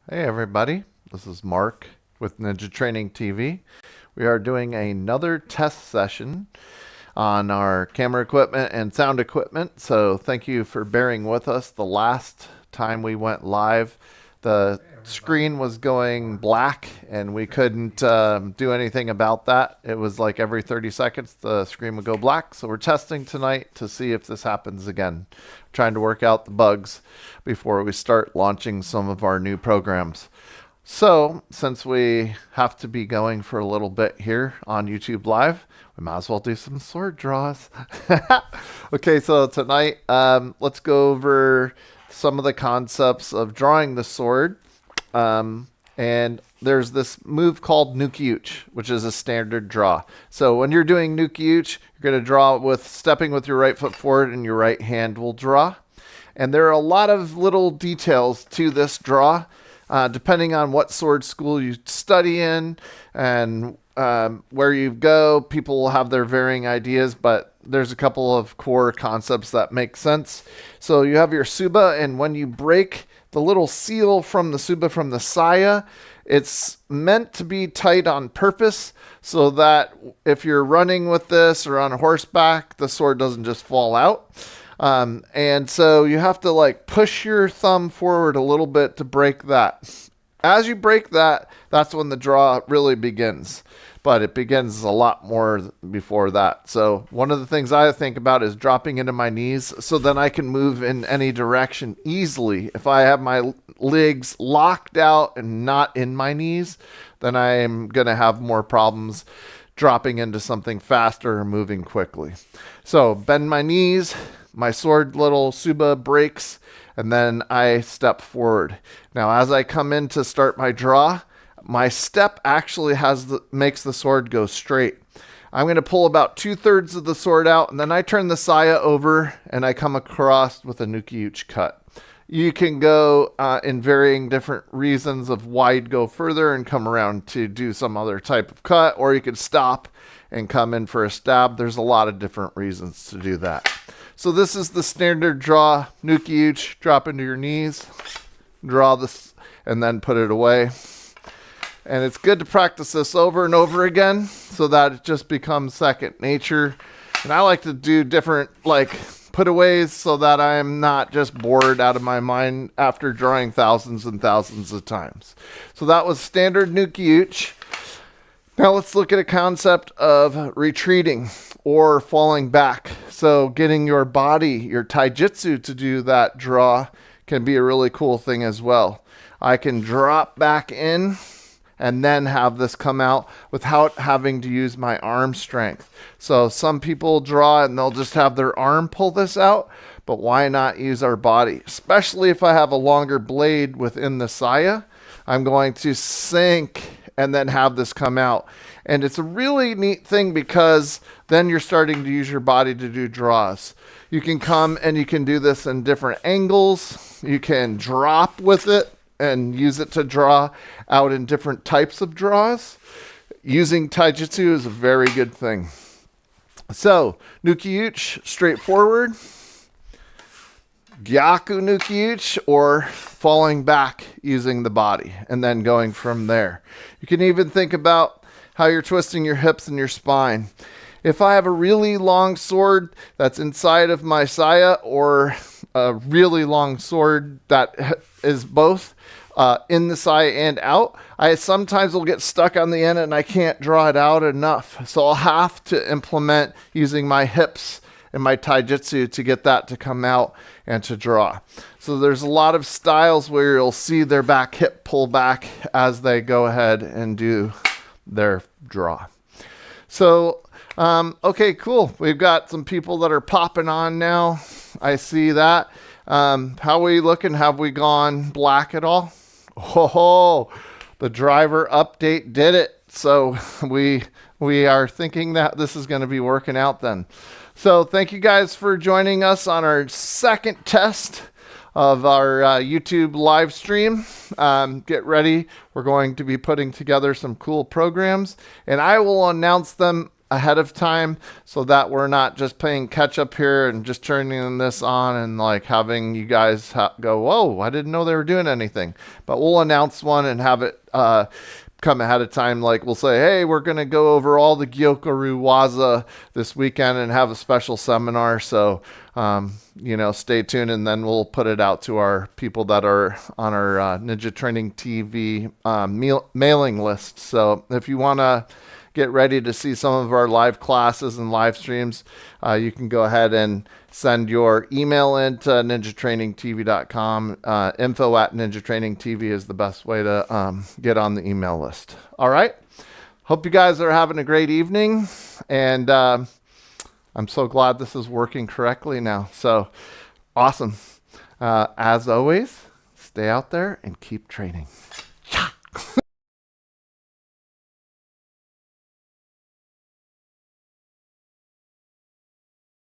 Hey everybody, this is Mark with Ninja Training TV. We are doing another test session on our camera equipment and sound equipment. So thank you for bearing with us. The last time we went live, the screen was going black and we couldn't do anything about that. It was like every 30 seconds the screen would go black. So we're testing tonight to see if this happens again. Trying to work out the bugs before we start launching some of our new programs. So, since we have to be going for a little bit here on YouTube Live, we might as well do some sword draws. Okay, so tonight, let's go over some of the concepts of drawing the sword. And there's this move called Nuki-Uchi, which is a standard draw. So when you're doing Nuki-Uchi, you're going to draw with stepping with your right foot forward and your right hand will draw. And there are a lot of little details to this draw, depending on what sword school you study in and where you go. People will have their varying ideas, but there's a couple of core concepts that make sense. So you have your Tsuba, and when you break the little seal from the Tsuba from the saya, it's meant to be tight on purpose so that if you're running with this or on horseback, the sword doesn't just fall out. And so you have to like push your thumb forward a little bit to break that. As you break that, that's when the draw really begins. But it begins a lot more before that. So one of the things I think about is dropping into my knees so then I can move in any direction easily. If I have my legs locked out and not in my knees, then I am going to have more problems dropping into something faster or moving quickly. So bend my knees, my sword little Tsuba breaks, and then I step forward. Now as I come in to start my draw, my step actually makes the sword go straight. I'm going to pull about 2/3 of the sword out, and then I turn the saya over and I come across with a Nuki-Uchi cut. You can go in varying different reasons of why you'd go further and come around to do some other type of cut, or you could stop and come in for a stab. There's a lot of different reasons to do that. So this is the standard draw, Nuki-Uchi, drop into your knees, draw this, and then put it away. And it's good to practice this over and over again so that it just becomes second nature. And I like to do different like putaways so that I'm not just bored out of my mind after drawing thousands and thousands of times. So that was standard Nuki-Uchi. Now let's look at a concept of retreating or falling back. So getting your body, your taijutsu to do that draw can be a really cool thing as well. I can drop back in and then have this come out without having to use my arm strength. So some people draw and they'll just have their arm pull this out, but why not use our body? Especially if I have a longer blade within the saya, I'm going to sink and then have this come out. And it's a really neat thing because then you're starting to use your body to do draws. You can come and you can do this in different angles. You can drop with it and use it to draw out in different types of draws. Using taijutsu is a very good thing. So, Nuki-Uchi, straightforward. Gyaku Nuki-Uchi, or falling back using the body, and then going from there. You can even think about how you're twisting your hips and your spine. If I have a really long sword that's inside of my saya, or a really long sword that is both in the saya and out, I sometimes will get stuck on the end and I can't draw it out enough. So I'll have to implement using my hips and my taijutsu to get that to come out and to draw. So there's a lot of styles where you'll see their back hip pull back as they go ahead and do their draw. So, okay, cool. We've got some people that are popping on now. I see that. How are we looking? Have we gone black at all? Oh, the driver update did it. So we are thinking that this is going to be working out then. So thank you guys for joining us on our second test of our YouTube live stream. Get ready. We're going to be putting together some cool programs, and I will announce them ahead of time so that we're not just playing catch up here and just turning this on and like having you guys go, whoa, I didn't know they were doing anything. But we'll announce one and have it come ahead of time. Like we'll say, hey, we're going to go over all the Gyokuru Waza this weekend and have a special seminar. So, stay tuned, and then we'll put it out to our people that are on our Ninja Training TV mailing list. So if you want to get ready to see some of our live classes and live streams, you can go ahead and send your email in to ninjatrainingtv.com. info@ninjatrainingtv is the best way to get on the email list. All right. Hope you guys are having a great evening. And I'm so glad this is working correctly now. So awesome. As always, stay out there and keep training.